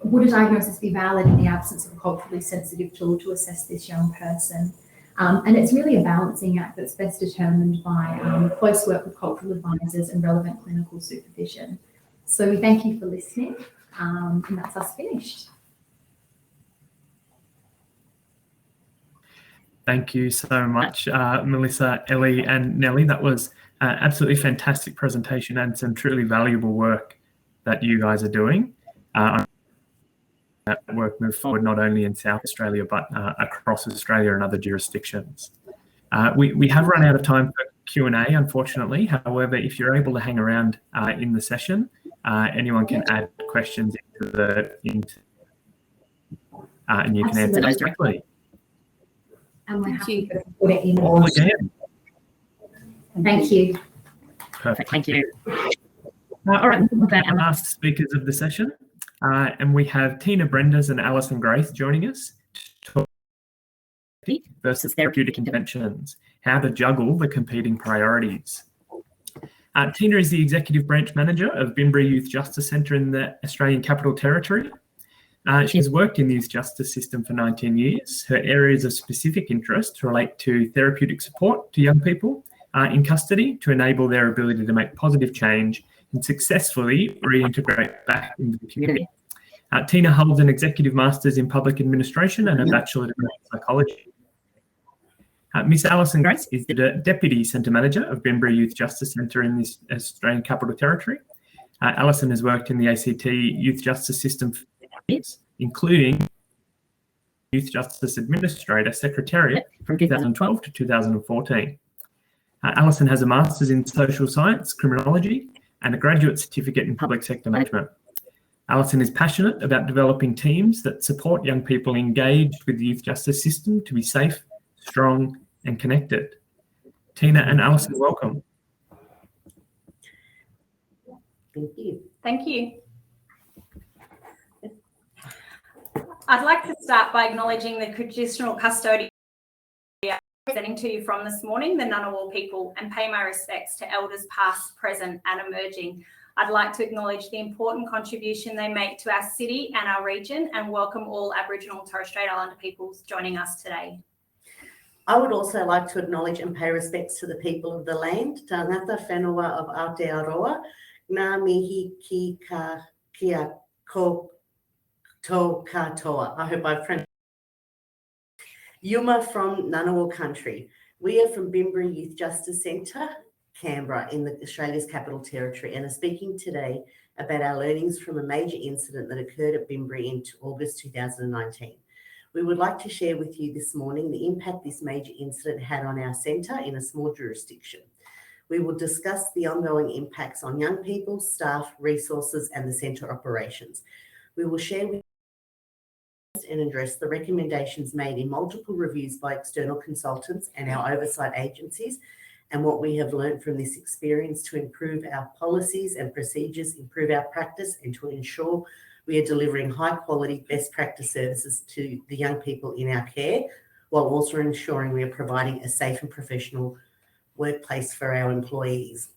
would a diagnosis be valid in the absence of a culturally sensitive tool to assess this young person? And it's really a balancing act that's best determined by close work with cultural advisors and relevant clinical supervision. So we thank you for listening, and that's us finished. Thank you so much, Melissa, Ellie and Nellie. That was an absolutely fantastic presentation and some truly valuable work that you guys are doing. That work move forward not only in South Australia, but across Australia and other jurisdictions. We have run out of time for Q&A, unfortunately. However, if you're able to hang around in the session, anyone can add questions and you can answer those directly. And we're happy you. to put it in. All again. Thank you. Perfect. Thank you. All right, our last speakers of the session, and we have Tina Brendas and Alison Grace joining us to talk versus therapeutic interventions, how to juggle the competing priorities. Tina is the Executive Branch Manager of Bimbri Youth Justice Centre in the Australian Capital Territory. She has worked in the youth justice system for 19 years. Her areas of specific interest relate to therapeutic support to young people in custody to enable their ability to make positive change and successfully reintegrate back into the community. Tina holds an Executive Masters in Public Administration and a Bachelor degree in Psychology. Miss Alison Grace is the Deputy Centre Manager of Bimbri Youth Justice Centre in the Australian Capital Territory. Alison has worked in the ACT Youth Justice System for years, including Youth Justice Administrator Secretariat from 2012 to 2014. Alison has a Master's in Social Science, Criminology, and a Graduate Certificate in Public Sector Management. Alison is passionate about developing teams that support young people engaged with the youth justice system to be safe, strong, and connected. Tina and Alison, welcome. Thank you. Thank you. I'd like to start by acknowledging the traditional custodial presenting to you from this morning, the Ngunnawal people, and pay my respects to elders past, present, and emerging. I'd like to acknowledge the important contribution they make to our city and our region, and welcome all Aboriginal and Torres Strait Islander peoples joining us today. I would also like to acknowledge and pay respects to the people of the land, Tangata Whenua of Aotearoa, Ngā mihi ki ka kia ko tō katoa. I hope I've pronounced. Yuma from Ngunnawal country. We are from Bimbri Youth Justice Centre, Canberra, in Australia's Capital Territory, and are speaking today about our learnings from a major incident that occurred at Bimbri in August 2019. We would like to share with you this morning the impact this major incident had on our centre in a small jurisdiction. We will discuss the ongoing impacts on young people, staff, resources, and the centre operations. We will share with and address the recommendations made in multiple reviews by external consultants and our oversight agencies, and what we have learned from this experience to improve our policies and procedures, improve our practice, and to ensure we are delivering high quality best practice services to the young people in our care, while also ensuring we are providing a safe and professional workplace for our employees.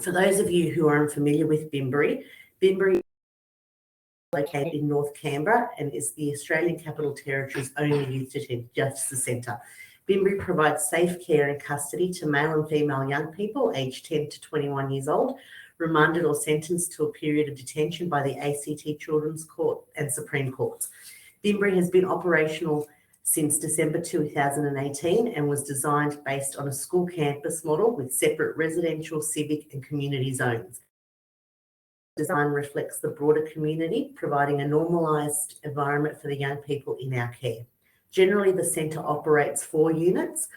For those of you who are unfamiliar with Bimbri, Bimbri is located in North Canberra and is the Australian Capital Territory's only youth justice centre. Bimbri provides safe care and custody to male and female young people aged 10 to 21 years old, remanded or sentenced to a period of detention by the ACT Children's Court and Supreme Courts. Bimbri has been operational since December 2018 and was designed based on a school campus model with separate residential, civic and community zones. Design reflects the broader community, providing a normalised environment for the young people in our care. Generally, the centre operates 4 units,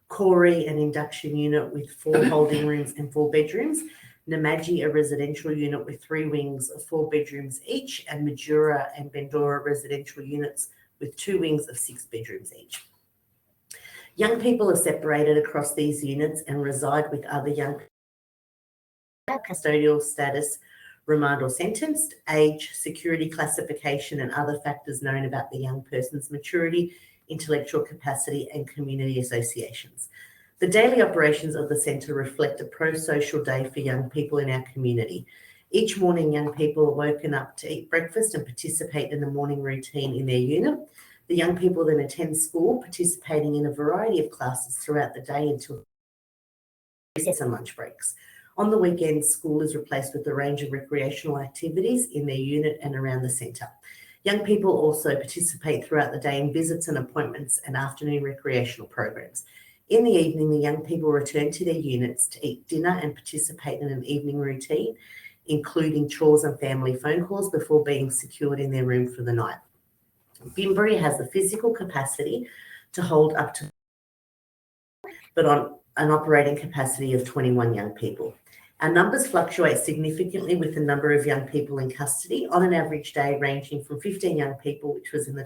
Corey, an induction unit with 4 holding rooms and 4 bedrooms, Namaji, a residential unit with 3 wings of 4 bedrooms each, and Majura and Bendora residential units with 2 wings of 6 bedrooms each. Young people are separated across these units and reside with other young people. Custodial status, remand or sentenced, age, security classification, and other factors known about the young person's maturity, intellectual capacity, and community associations. The daily operations of the centre reflect a pro-social day for young people in our community. Each morning, young people are woken up to eat breakfast and participate in the morning routine in their unit. The young people then attend school, participating in a variety of classes throughout the day until recess and lunch breaks. On the weekends, school is replaced with a range of recreational activities in their unit and around the centre. Young people also participate throughout the day in visits and appointments and afternoon recreational programs. In the evening, the young people return to their units to eat dinner and participate in an evening routine, including chores and family phone calls before being secured in their room for the night. Bimbri has the physical capacity to hold up to, but on an operating capacity of 21 young people. Our numbers fluctuate significantly with the number of young people in custody, on an average day ranging from 15 young people, which was in the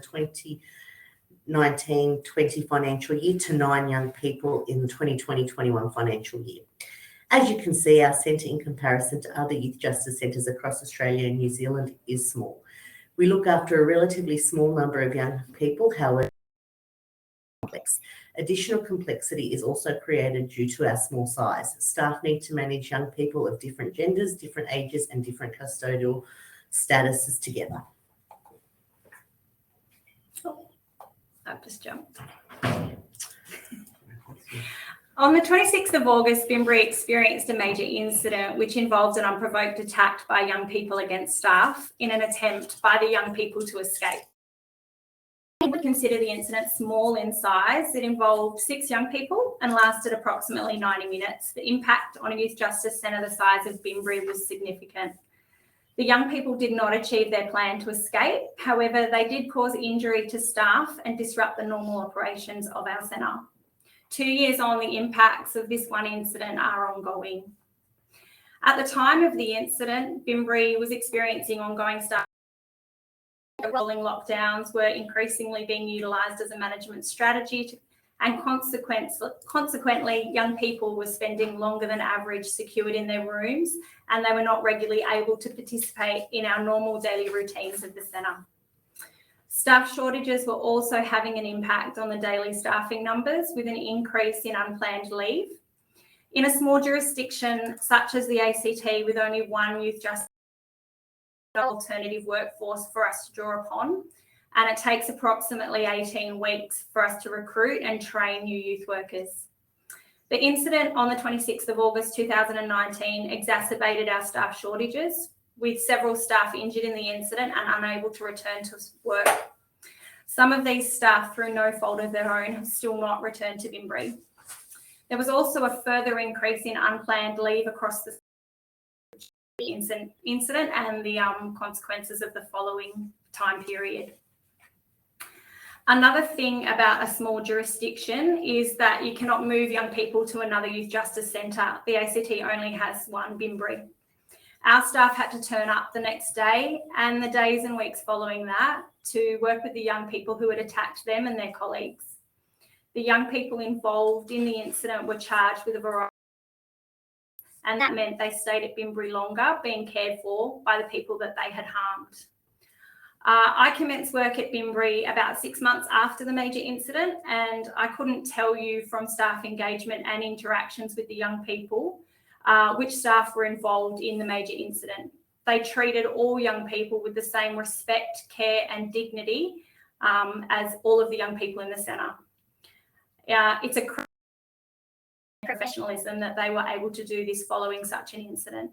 2019-20 financial year, to 9 young people in the 2020-21 financial year. As you can see, our centre, in comparison to other youth justice centres across Australia and New Zealand, is small. We look after a relatively small number of young people, however, complex. Additional complexity is also created due to our small size. Staff need to manage young people of different genders, different ages, and different custodial statuses together. Oh, I've just jumped. On the 26th of August, Bimbri experienced a major incident which involved an unprovoked attack by young people against staff in an attempt by the young people to escape. We would consider the incident small in size. It involved 6 young people and lasted approximately 90 minutes. The impact on a youth justice centre the size of Bimbri was significant. The young people did not achieve their plan to escape. However, they did cause injury to staff and disrupt the normal operations of our centre. 2 years on, the impacts of this one incident are ongoing. At the time of the incident, Bimbri was experiencing ongoing staff. Rolling lockdowns were increasingly being utilised as a management strategy, and consequently, young people were spending longer than average secured in their rooms, and they were not regularly able to participate in our normal daily routines of the centre. Staff shortages were also having an impact on the daily staffing numbers, with an increase in unplanned leave. In a small jurisdiction such as the ACT, with only one youth justice alternative workforce for us to draw upon, and it takes approximately 18 weeks for us to recruit and train new youth workers. The incident on the 26th of August 2019 exacerbated our staff shortages, with several staff injured in the incident and unable to return to work. Some of these staff, through no fault of their own, have still not returned to Bimbri. There was also a further increase in unplanned leave across the incident and the consequences of the following time period. Another thing about a small jurisdiction is that you cannot move young people to another youth justice centre. The ACT only has one, Bimbri. Our staff had to turn up the next day and the days and weeks following that to work with the young people who had attacked them and their colleagues. The young people involved in the incident were charged with a variety, and that meant they stayed at Bimbri longer, being cared for by the people that they had harmed. I commenced work at Bimbri about 6 months after the major incident, and I couldn't tell you from staff engagement and interactions with the young people which staff were involved in the major incident. They treated all young people with the same respect, care and dignity as all of the young people in the centre. It's a professionalism that they were able to do this following such an incident.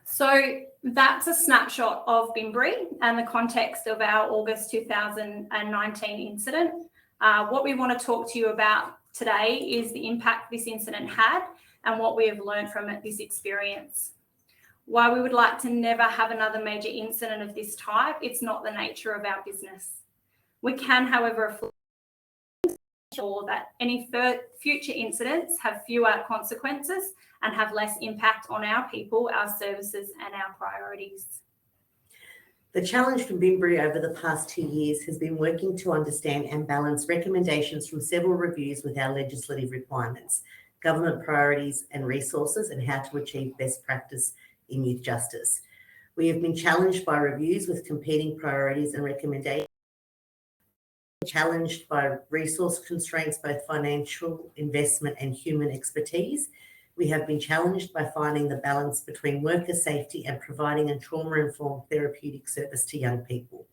So that's a snapshot of Bimbri and the context of our August 2019 incident. What we want to talk to you about today is the impact this incident had and what we have learned from this experience. While we would like to never have another major incident of this type, it's not the nature of our business. We can, however, ensure that any future incidents have fewer consequences and have less impact on our people, our services and our priorities. The challenge from Bimbri over the past 2 years has been working to understand and balance recommendations from several reviews with our legislative requirements, government priorities and resources, and how to achieve best practice in youth justice. We have been challenged by reviews with competing priorities and recommendations, challenged by resource constraints, both financial, investment and human expertise. We have been challenged by finding the balance between worker safety and providing a trauma-informed therapeutic service to young people.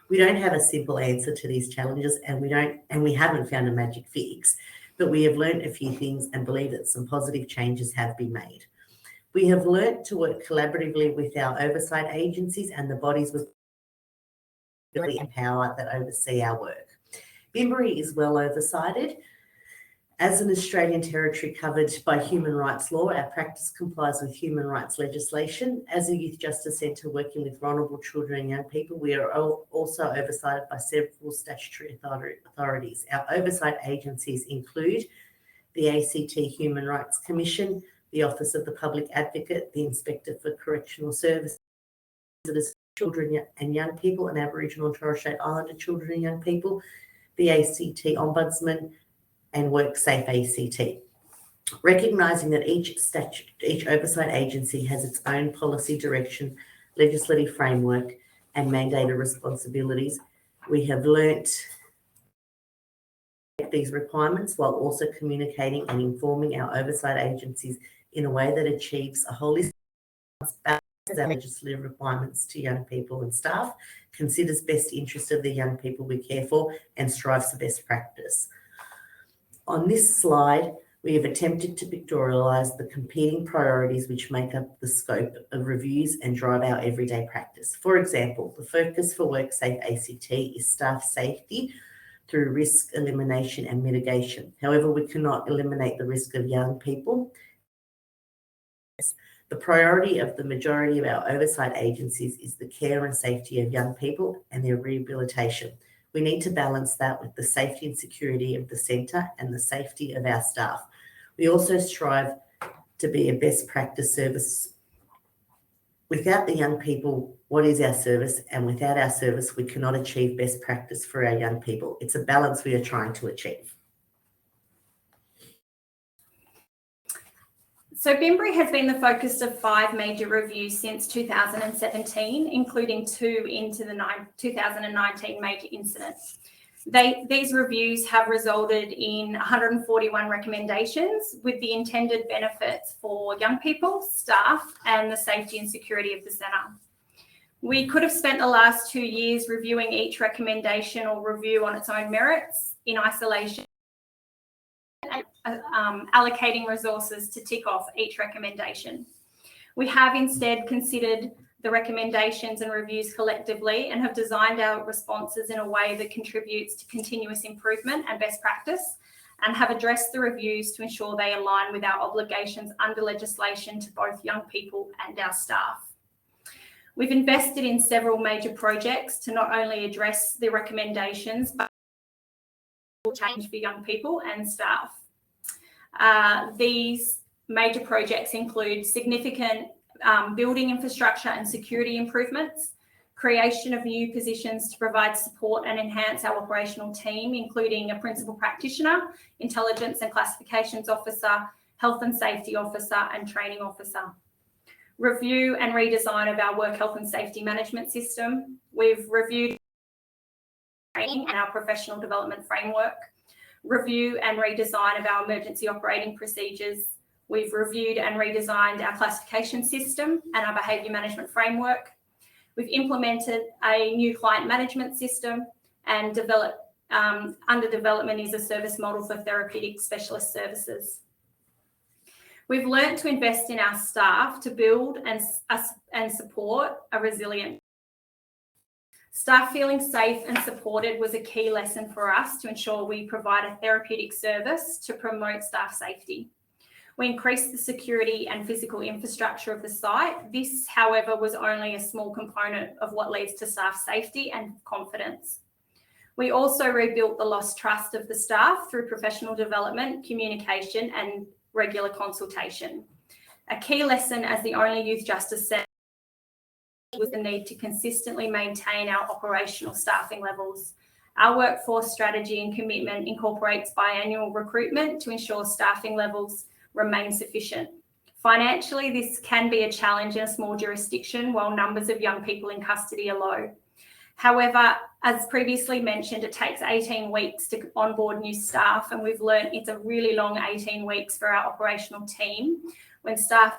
We don't have a simple answer to these challenges, and we haven't found a magic fix, but we have learned a few things and believe that some positive changes have been made. We have learned to work collaboratively with our oversight agencies and the bodies with ability and power that oversee our work. Bimbri is well oversighted. As an Australian territory covered by human rights law, our practice complies with human rights legislation. As a youth justice centre working with vulnerable children and young people, we are also oversighted by several statutory authorities. Our oversight agencies include the ACT Human Rights Commission, the Office of the Public Advocate, the Inspector for Correctional Services, Children and Young People, and Aboriginal and Torres Strait Islander children and young people, the ACT Ombudsman, and WorkSafe ACT. Recognising that each oversight agency has its own policy direction, legislative framework and mandated responsibilities, we have learnt these requirements while also communicating and informing our oversight agencies in a way that achieves a holistic balance of our legislative requirements to young people and staff, considers best interest of the young people we care for, and strives for best practice. On this slide, we have attempted to pictorialise the competing priorities which make up the scope of reviews and drive our everyday practice. For example, the focus for WorkSafe ACT is staff safety through risk elimination and mitigation. However, we cannot eliminate the risk of young people. The priority of the majority of our oversight agencies is the care and safety of young people and their rehabilitation. We need to balance that with the safety and security of the centre and the safety of our staff. We also strive to be a best practice service. Without the young people, what is our service? And without our service, we cannot achieve best practice for our young people. It's a balance we are trying to achieve. So Bimbri has been the focus of 5 major reviews since 2017, including 2 into the 2019 major incidents. These reviews have resulted in 141 recommendations with the intended benefits for young people, staff, and the safety and security of the centre. We could have spent the last 2 years reviewing each recommendation or review on its own merits in isolation, allocating resources to tick off each recommendation. We have instead considered the recommendations and reviews collectively and have designed our responses in a way that contributes to continuous improvement and best practice, and have addressed the reviews to ensure they align with our obligations under legislation to both young people and our staff. We've invested in several major projects to not only address the recommendations, but change for young people and staff. These major projects include significant building infrastructure and security improvements, creation of new positions to provide support and enhance our operational team, including a principal practitioner, intelligence and classifications officer, health and safety officer, and training officer. Review and redesign of our work health and safety management system. We've reviewed training and our professional development framework. Review and redesign of our emergency operating procedures. We've reviewed and redesigned our classification system and our behaviour management framework. We've implemented a new client management system and under development is a service model for therapeutic specialist services. We've learnt to invest in our staff to build and support a resilient. Staff feeling safe and supported was a key lesson for us to ensure we provide a therapeutic service to promote staff safety. We increased the security and physical infrastructure of the site. This, however, was only a small component of what leads to staff safety and confidence. We also rebuilt the lost trust of the staff through professional development, communication, and regular consultation. A key lesson as the only youth justice centre was the need to consistently maintain our operational staffing levels. Our workforce strategy and commitment incorporates biannual recruitment to ensure staffing levels remain sufficient. Financially, this can be a challenge in a small jurisdiction while numbers of young people in custody are low. However, as previously mentioned, it takes 18 weeks to onboard new staff, and we've learned it's a really long 18 weeks for our operational team when staff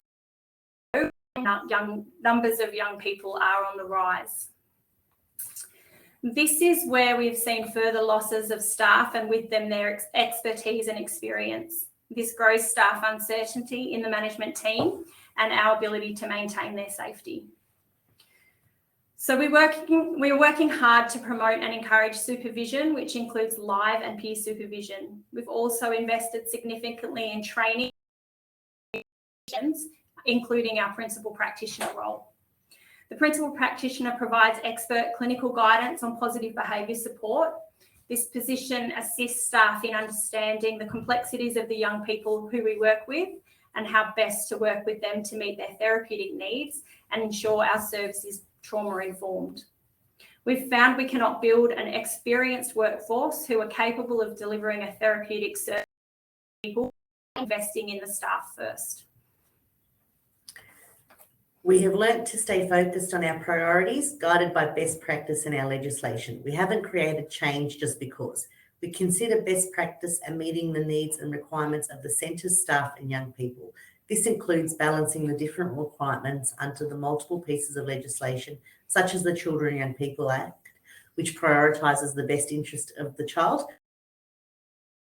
numbers of young people are on the rise. This is where we've seen further losses of staff and with them their expertise and experience. This grows staff uncertainty in the management team and our ability to maintain their safety. So we're working hard to promote and encourage supervision, which includes live and peer supervision. We've also invested significantly in training, including our principal practitioner role. The principal practitioner provides expert clinical guidance on positive behaviour support. This position assists staff in understanding the complexities of the young people who we work with and how best to work with them to meet their therapeutic needs and ensure our service is trauma-informed. We've found we cannot build an experienced workforce who are capable of delivering a therapeutic service to people, investing in the staff first. We have learnt to stay focused on our priorities, guided by best practice in our legislation. We haven't created change just because. We consider best practice and meeting the needs and requirements of the centre's staff and young people. This includes balancing the different requirements under the multiple pieces of legislation, such as the Children and Young People Act, which prioritises the best interest of the child,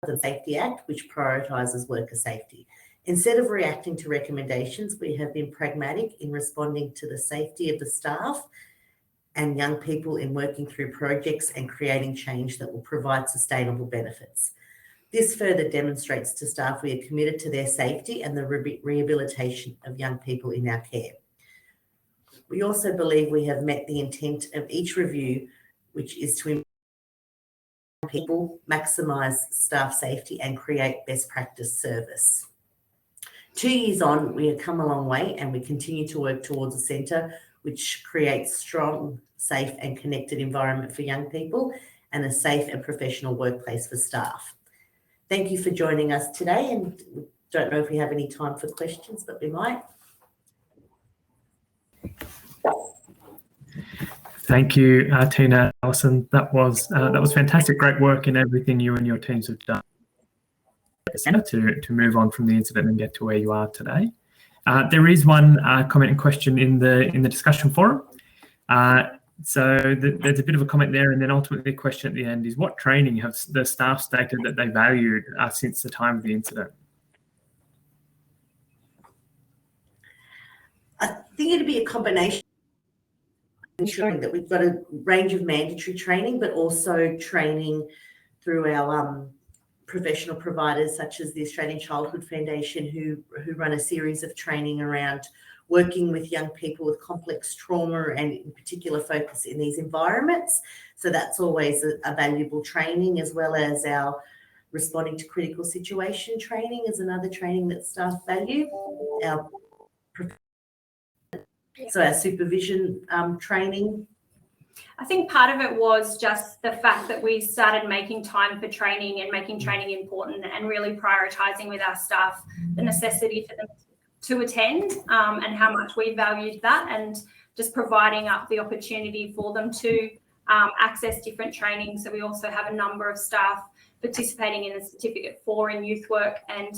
the Safety Act, which prioritises worker safety. Instead of reacting to recommendations, we have been pragmatic in responding to the safety of the staff and young people in working through projects and creating change that will provide sustainable benefits. This further demonstrates to staff we are committed to their safety and the rehabilitation of young people in our care. We also believe we have met the intent of each review, which is to improve people, maximise staff safety and create best practice service. 2 years on, we have come a long way and we continue to work towards a centre which creates strong, safe and connected environment for young people and a safe and professional workplace for staff. Thank you for joining us today, and don't know if we have any time for questions, but we might. Thank you, Tina, Alison. That was fantastic. Great work in everything you and your teams have done to move on from the incident and get to where you are today. There is one comment and question in the discussion forum. So there's a bit of a comment there, and then ultimately the question at the end is, what training have the staff stated that they valued since the time of the incident? I think it'd be a combination, ensuring that we've got a range of mandatory training, but also training through our professional providers such as the Australian Childhood Foundation, who run a series of training around working with young people with complex trauma and in particular focus in these environments. So that's always a valuable training, as well as our responding to critical situation training is another training that staff value. So our supervision training. I think part of it was just the fact that we started making time for training and making training important and really prioritising with our staff the necessity for them to attend and how much we valued that, and just providing up the opportunity for them to access different training. So we also have a number of staff participating in the Certificate 4 in youth work, and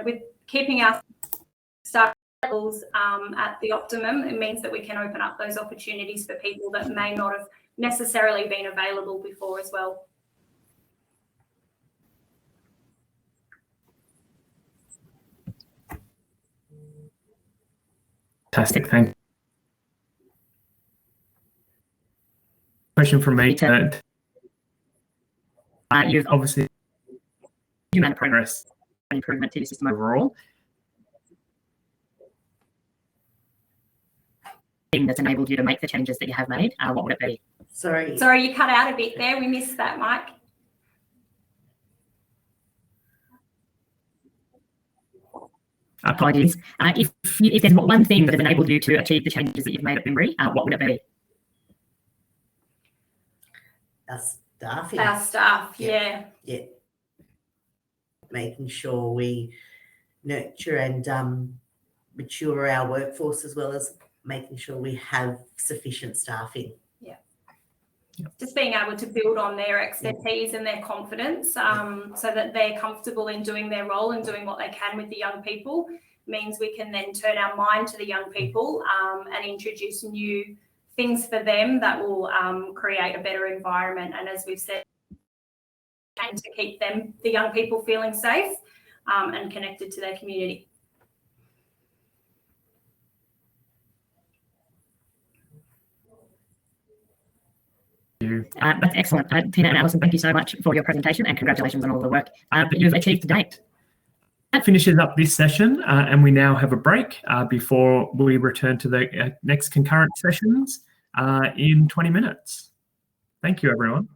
with keeping our staff levels at the optimum, it means that we can open up those opportunities for people that may not have necessarily been available before as well. Fantastic, thank you. Question from me. You've obviously made progress and improvement to the system overall. That's enabled you to make the changes that you have made, what would it be? Sorry, you cut out a bit there. We missed that, Mike. Apologies. If there's one thing that has enabled you to achieve the changes that you've made at Minney, what would it be? our staffing. Our staff, yeah. Yeah. Making sure we nurture and mature our workforce, as well as making sure we have sufficient staffing. Just being able to build on their expertise and their confidence so that they're comfortable in doing their role and doing what they can with the young people means we can then turn our mind to the young people and introduce new things for them that will create a better environment. And as we've said, and to keep them, the young people, feeling safe and connected to their community. That's excellent. Tina and Alison, thank you so much for your presentation and congratulations on all the work that you've achieved to date. That finishes up this session and we now have a break before we return to the next concurrent sessions in 20 minutes. Thank you, everyone.